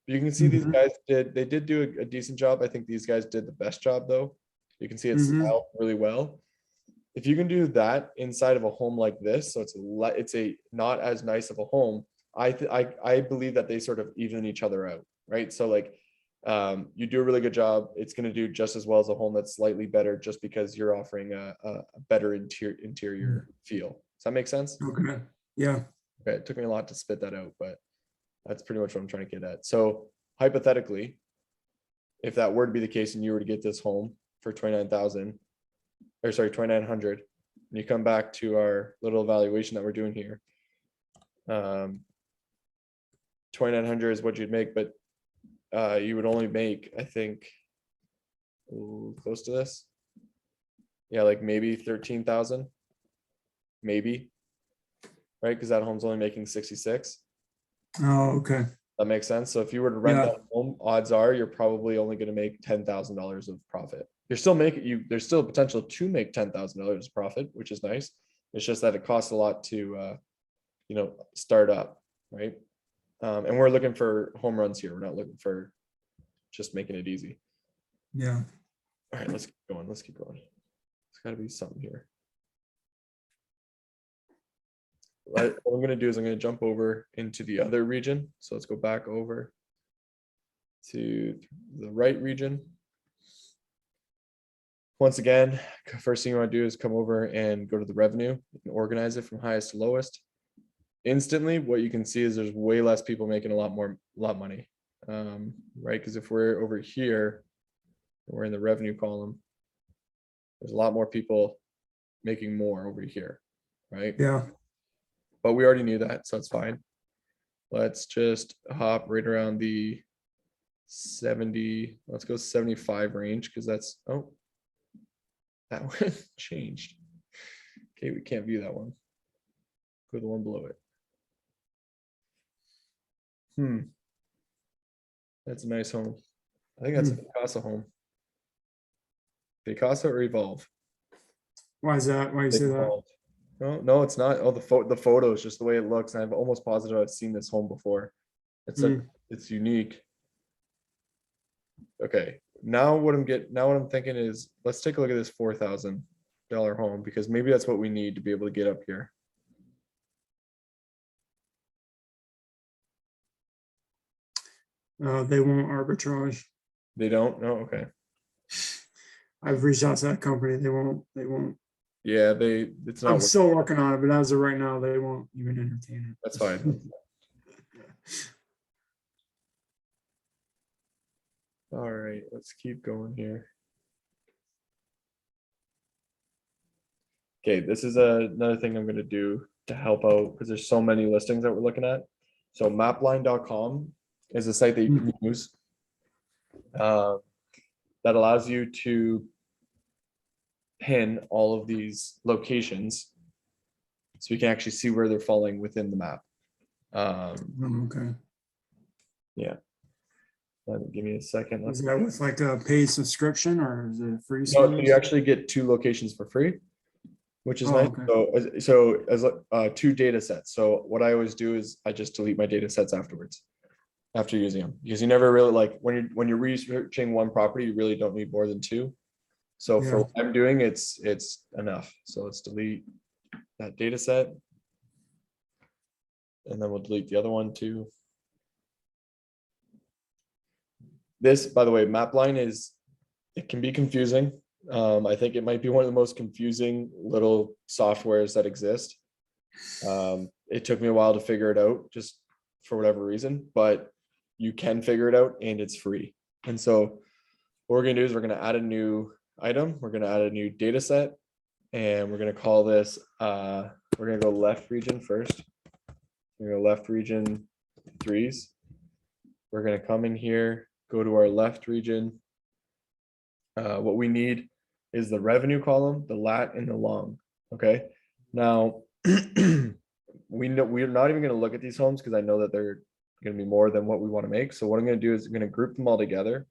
A: You can see these guys did do a decent job. I think these guys did the best job though. You can see it styled really well. If you can do that inside of a home like this, so it's a not as nice of a home, I believe that they sort of even each other out, right? So like, you do a really good job, it's going to do just as well as a home that's slightly better, just because you're offering a better interior feel. Does that make sense?
B: Okay. Yeah.
A: Okay, it took me a lot to spit that out, but that's pretty much what I'm trying to get at. So hypothetically, if that were to be the case and you were to get this home for 29,000, or sorry, 2,900, and you come back to our little evaluation that we're doing here, 2,900 is what you'd make, but you would only make, I think, close to this. Yeah, like maybe 13,000, maybe, right? Because that home's only making 66.
B: Oh, okay.
A: That makes sense. So if you were to rent that home, odds are you're probably only going to make $10,000 of profit. You're still making there's still potential to make $10,000 of profit, which is nice. It's just that it costs a lot to start up, right? And we're looking for home runs here. We're not looking for just making it easy.
B: Yeah.
A: All right, let's keep going. Let's keep going. There's got to be something here. What I'm going to do is I'm going to jump over into the other region. So let's go back over to the right region. Once again, first thing you want to do is come over and go to the revenue and organize it from highest to lowest. Instantly, what you can see is there's way less people making a lot money, right? Because if we're over here, we're in the revenue column, there's a lot more people making more over here, right?
B: Yeah.
A: But we already knew that, so it's fine. Let's just hop right around the 70, let's go 75 range, because that's, oh, that one changed. Okay, we can't view that one. Go to the one below it. That's a nice home. I think that's a Picasso home. Picasso or Evolve?
B: Why is that? Why you say that?
A: No, it's not. Oh, the photo is just the way it looks. And I'm almost positive I've seen this home before. It's unique. Okay, now what I'm thinking is, let's take a look at this $4,000 home, because maybe that's what we need to be able to get up here.
B: They won't arbitrage.
A: They don't? No, okay.
B: I've reached out to that company. They won't.
A: Yeah, it's not.
B: I'm still working on it, but as of right now, they won't even entertain it.
A: That's fine. All right, let's keep going here. Okay, this is another thing I'm going to do to help out, because there's so many listings that we're looking at. So mapline.com is a site that you can use that allows you to pin all of these locations so we can actually see where they're falling within the map.
B: Okay.
A: Yeah. Give me a second.
B: Is that with like a paid subscription, or is it free?
A: No, you actually get 2 locations for free, which is nice.
B: Okay.
A: So as 2 data sets. So what I always do is I just delete my data sets afterwards, after using them, because you never really, like, when you're researching one property, you really don't need more than 2. So for what I'm doing, it's enough. So let's delete that data set, and then we'll delete the other one too. This, by the way, Mapline it can be confusing. I think it might be one of the most confusing little softwares that exist. It took me a while to figure it out, just for whatever reason, but you can figure it out, and it's free. And so what we're going to do is we're going to add a new item. We're going to add a new data set, and we're going to call this, we're going to go left region first. We're going to go left region 3s. We're going to come in here, go to our left region. What we need is the revenue column, the lat, and the long. Okay. Now we know we're not even going to look at these homes, because I know that they're going to be more than what we want to make. So what I'm going to do is I'm going to group them all together,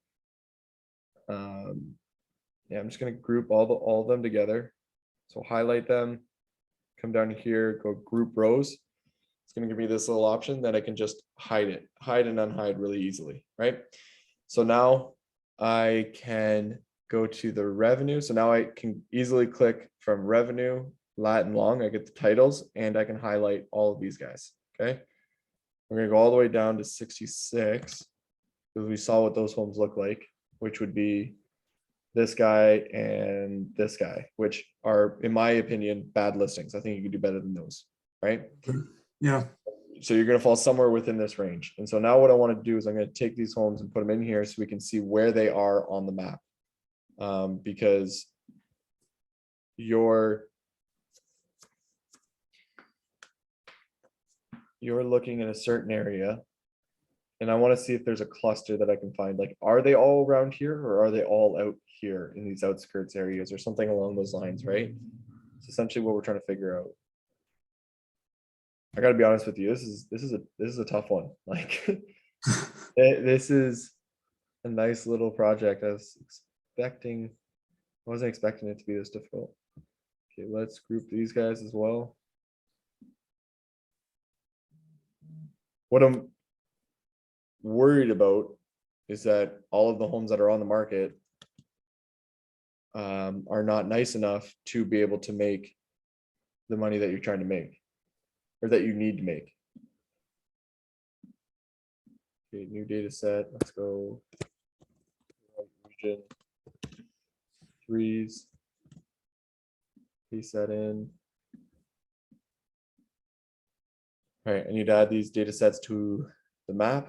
A: Yeah, I'm just gonna group all of them together. So highlight them, come down here, go group rows. It's gonna give me this little option that I can just hide and unhide really easily, right? So now I can go to the revenue. So now I can easily click from revenue, lat and long. I get the titles and I can highlight all of these guys, okay? We're gonna go all the way down to 66 because we saw what those homes look like, which would be this guy and this guy, which are, in my opinion, bad listings. I think you could do better than those, right?
B: Yeah.
A: So you're going to fall somewhere within this range. And so now what I want to do is I'm going to take these homes and put them in here so we can see where they are on the map. Because you're looking in a certain area and I want to see if there's a cluster that I can find. Like, are they all around here or are they all out here in these outskirts areas or something along those lines, right? It's essentially what we're trying to figure out. I gotta be honest with you, this is a tough one. Like this is a nice little project. I wasn't expecting it to be this difficult. Okay, let's group these guys as well. What I'm worried about is that all of the homes that are on the market are not nice enough to be able to make the money that you're trying to make or that you need to make. Okay, new data set. Let's go. Region threes. Paste that in. All right, I need to add these data sets to the map.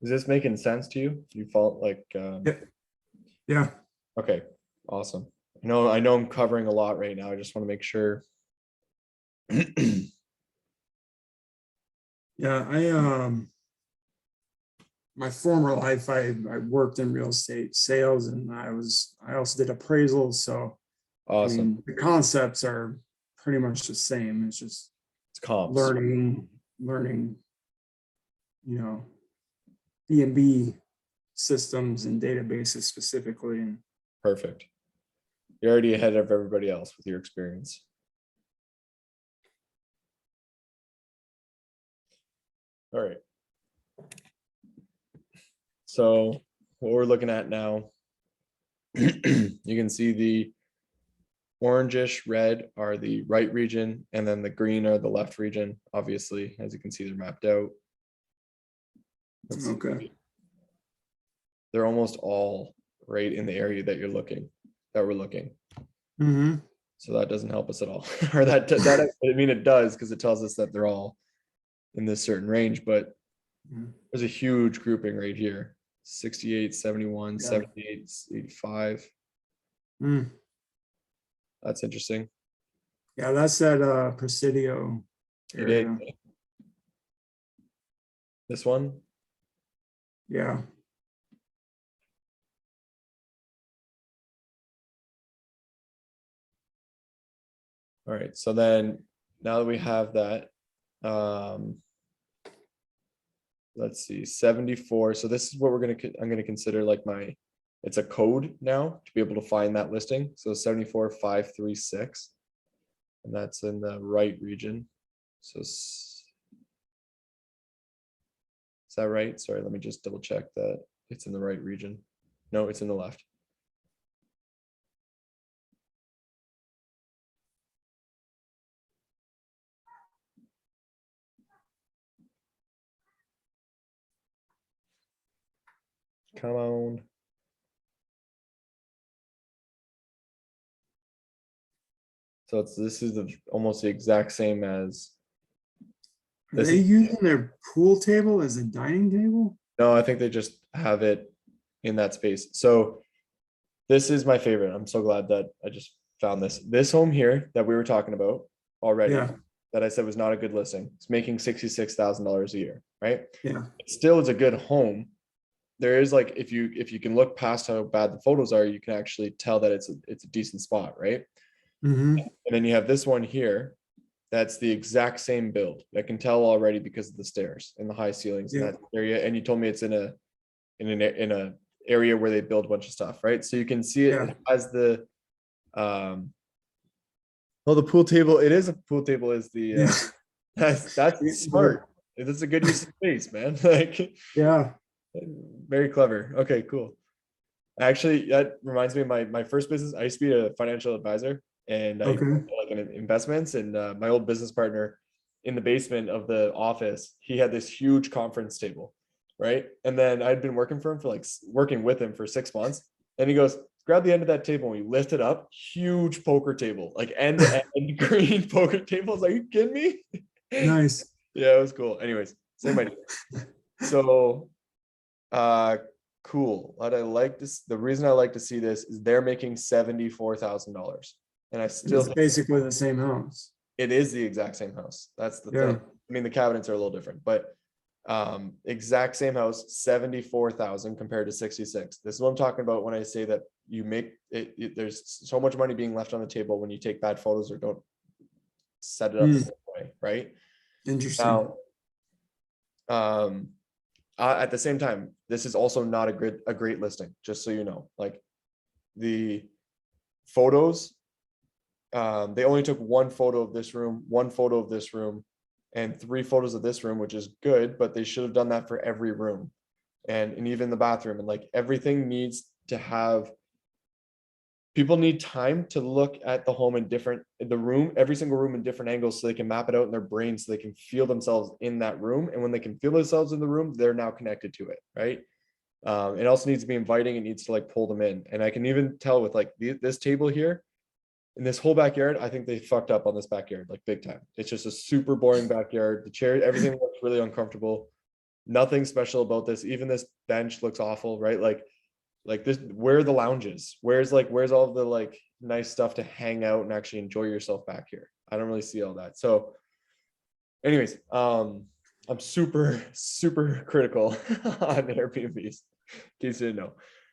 A: Is this making sense to you? You felt like
B: Yeah.
A: Okay, awesome. I know I'm covering a lot right now. I just want to make sure.
B: Yeah, my former life, I worked in real estate sales and I also did appraisals. So
A: Awesome.
B: I mean, the concepts are pretty much the same. It's just
A: comps.
B: learning, B&B systems and databases specifically. And
A: perfect. You're already ahead of everybody else with your experience. All right. So what we're looking at now, you can see the orangish red are the right region, and then the green are the left region. Obviously, as you can see, they're mapped out.
B: Okay.
A: They're almost all right in the area that we're looking.
B: Mm-hmm.
A: So that doesn't help us at all. Or that I mean, it does because it tells us that they're all in this certain range, but there's a huge grouping right here. 68, 71, 78, 85. That's interesting.
B: Yeah, that's that Presidio area.
A: This one?
B: Yeah.
A: All right, so then now that we have that, let's see, 74. So this is what I'm gonna consider like it's a code now to be able to find that listing. So 74536, and that's in the right region. So is that right? Sorry, let me just double check that it's in the right region. No, it's in the left. Come on. So this is almost the exact same as.
B: Are they using their pool table as a dining table?
A: No, I think they just have it in that space. So this is my favorite. I'm so glad that I just found this. This home here that we were talking about already, that I said was not a good listing. It's making $66,000 a year, right?
B: Yeah.
A: It still is a good home, there is like, if you can look past how bad the photos are, you can actually tell that it's a decent spot, right? And then you have this one here. That's the exact same build. I can tell already because of the stairs and the high ceilings in that area. And you told me it's in a area where they build a bunch of stuff, right? So you can see it, it has the well, the pool table, it is a pool table, is the that's smart. That's a good use of space, man. Like,
B: yeah,
A: very clever. Okay, cool. Actually, that reminds me of my first business. I used to be a financial advisor, and I like in investments, and my old business partner, in the basement of the office, he had this huge conference table, right? And then I'd been working for him for like working with him for 6 months. And he goes, grab the end of that table, and we lift it up, huge poker table, like end to end green poker table. I was like, are you kidding me?
B: Nice.
A: Yeah, it was cool. Anyways, same idea. So cool. What I like this, the reason I like to see this is they're making $74,000. And I still
B: it's basically the same house.
A: It is the exact same house. That's the thing. I mean, the cabinets are a little different, but exact same house, 74,000 compared to 66. This is what I'm talking about when I say that you make it, there's so much money being left on the table when you take bad photos or don't set it up the same way, right?
B: Interesting.
A: Now, at the same time, this is also not a great listing, just so you know. Like, the photos, they only took one photo of this room, one photo of this room, and 3 photos of this room, which is good, but they should have done that for every room, and even the bathroom. And like, everything needs to have, people need time to look at the home in every single room in different angles, so they can map it out in their brain, so they can feel themselves in that room. And when they can feel themselves in the room, they're now connected to it, right? It also needs to be inviting. It needs to like pull them in. And I can even tell with like this table here, in this whole backyard, I think they fucked up on this backyard, like big time. It's just a super boring backyard. The chair, everything looks really uncomfortable. Nothing special about this. Even this bench looks awful, right? Like this, where are the lounges? Where's all of the like nice stuff to hang out and actually enjoy yourself back here? I don't really see all that. So anyways, I'm super, super critical on Airbnbs, in case you didn't know.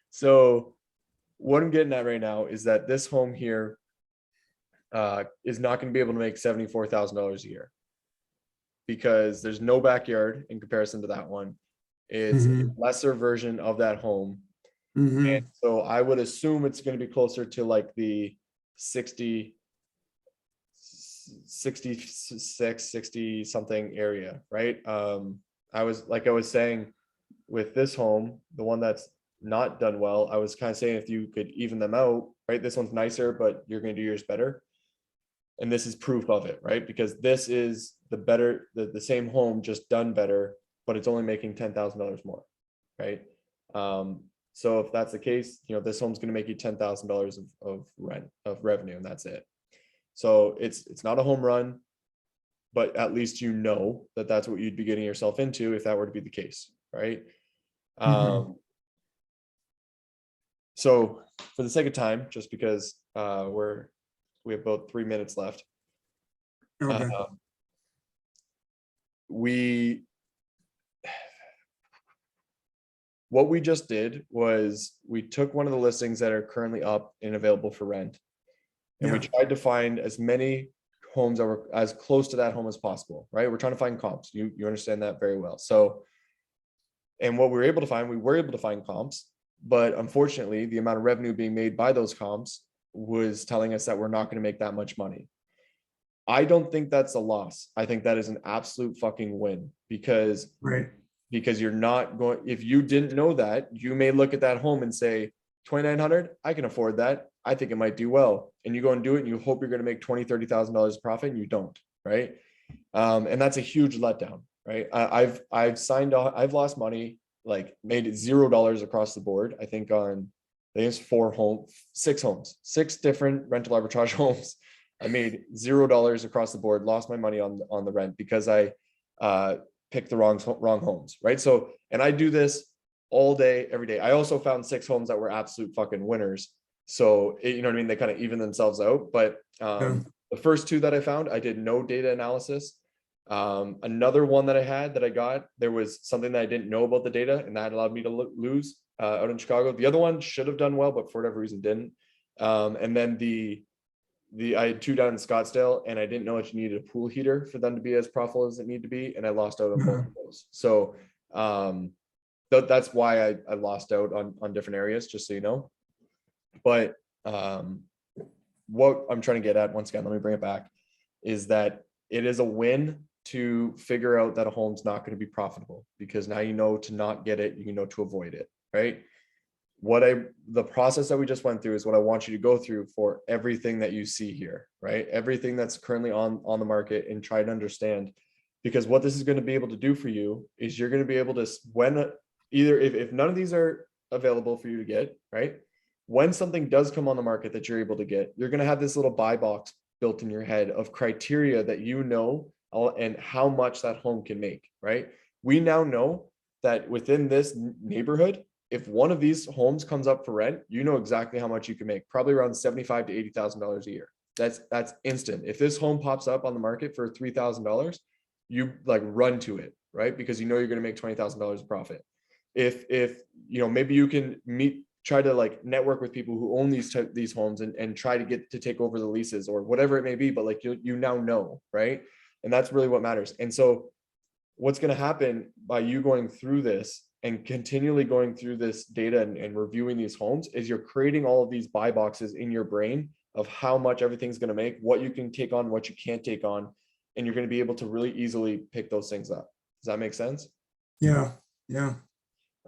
A: So what I'm getting at right now is that this home here is not going to be able to make $74,000 a year, because there's no backyard in comparison to that one. It's a lesser version of that home. And so I would assume it's going to be closer to like the 60 something area, right? I was saying with this home, the one that's not done well, I was kind of saying if you could even them out, right? This one's nicer, but you're going to do yours better. And this is proof of it, right? Because this is the same home, just done better, but it's only making $10,000 more, right? So if that's the case, this home's going to make you $10,000 of revenue, and that's it. So it's not a home run, but at least that's what you'd be getting yourself into if that were to be the case, right? So for the sake of time, just because we have about 3 minutes left, what we just did was we took one of the listings that are currently up and available for rent, and we tried to find as many homes that were as close to that home as possible, right? We're trying to find comps. You understand that very well. So, and what we were able to find comps, but unfortunately, the amount of revenue being made by those comps was telling us that we're not going to make that much money. I don't think that's a loss. I think that is an absolute fucking win, because you're not going, if you didn't know that, you may look at that home and say, 2,900, I can afford that. I think it might do well. And you go and do it, and you hope you're going to make $20,000, $30,000 profit, and you don't, right? And that's a huge letdown, right? I've lost money, like made it $0 across the board. I think it's 6 different rental arbitrage homes. I made $0 across the board, lost my money on the rent because I picked the wrong homes, right? So, and I do this all day, every day. I also found 6 homes that were absolute fucking winners. So, you know what I mean? They kind of even themselves out. But the first 2 that I found, I did no data analysis. Another one that I got, there was something that I didn't know about the data, and that allowed me to lose out in Chicago. The other one should have done well, but for whatever reason didn't. And then I had 2 down in Scottsdale, and I didn't know that you needed a pool heater for them to be as profitable as it needed to be, and I lost out on both of those. So that's why I lost out on different areas, just so you know. But what I'm trying to get at, once again, let me bring it back, is that it is a win to figure out that a home's not going to be profitable, because now you know to not get it, you know to avoid it, right? The process that we just went through is what I want you to go through for everything that you see here, right? Everything that's currently on the market, and try to understand, because what this is going to be able to do for you is you're going to be able to, when either if none of these are available for you to get, right? When something does come on the market that you're able to get, you're going to have this little buy box built in your head of criteria that you know and how much that home can make, right? We now know that within this neighborhood, if one of these homes comes up for rent, you know exactly how much you can make, probably around $75,000 to $80,000 a year. That's instant. If this home pops up on the market for $3,000, you like run to it, right? Because you know you're going to make $20,000 of profit. If you know, maybe you can try to like network with people who own these homes and try to get to take over the leases or whatever it may be, but like you now know, right? And that's really what matters. And so what's going to happen by you going through this and continually going through this data and reviewing these homes is you're creating all of these buy boxes in your brain of how much everything's going to make, what you can take on, what you can't take on, and you're going to be able to really easily pick those things up. Does that make sense?
B: Yeah.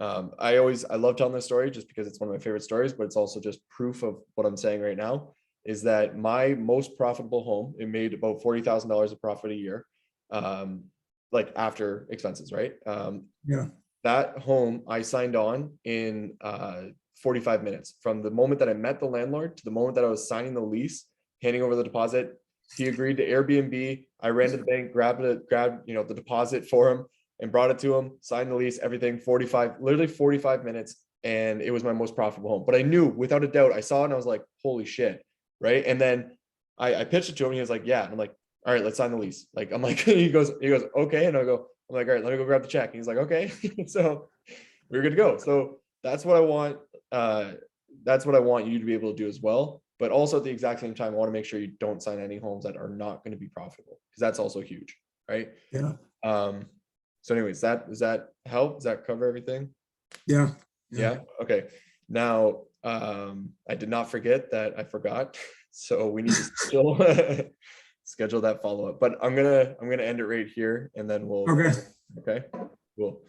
A: I love telling this story just because it's one of my favorite stories, but it's also just proof of what I'm saying right now, is that my most profitable home, it made about $40,000 of profit a year, like after expenses, right? That home I signed on in 45 minutes from the moment that I met the landlord to the moment that I was signing the lease, handing over the deposit. He agreed to Airbnb. I ran to the bank, grabbed the deposit for him and brought it to him, signed the lease, everything, literally 45 minutes. And it was my most profitable home. But I knew without a doubt, I saw it and I was like, holy shit. Right. And then I pitched it to him and he was like, yeah. And I'm like, all right, let's sign the lease. Like, I'm like, he goes, okay. And I'm like, all right, let me go grab the check. And he's like, okay. So we're good to go. So that's what I want. That's what I want you to be able to do as well. But also at the exact same time, I want to make sure you don't sign any homes that are not going to be profitable, because that's also huge. Right.
B: Yeah.
A: So anyways, does that help? Does that cover everything?
B: Yeah.
A: Okay. Now, I did not forget that I forgot. So we need to still schedule that follow-up, but I'm gonna end it right here and then we'll.
B: Okay.
A: Okay, cool.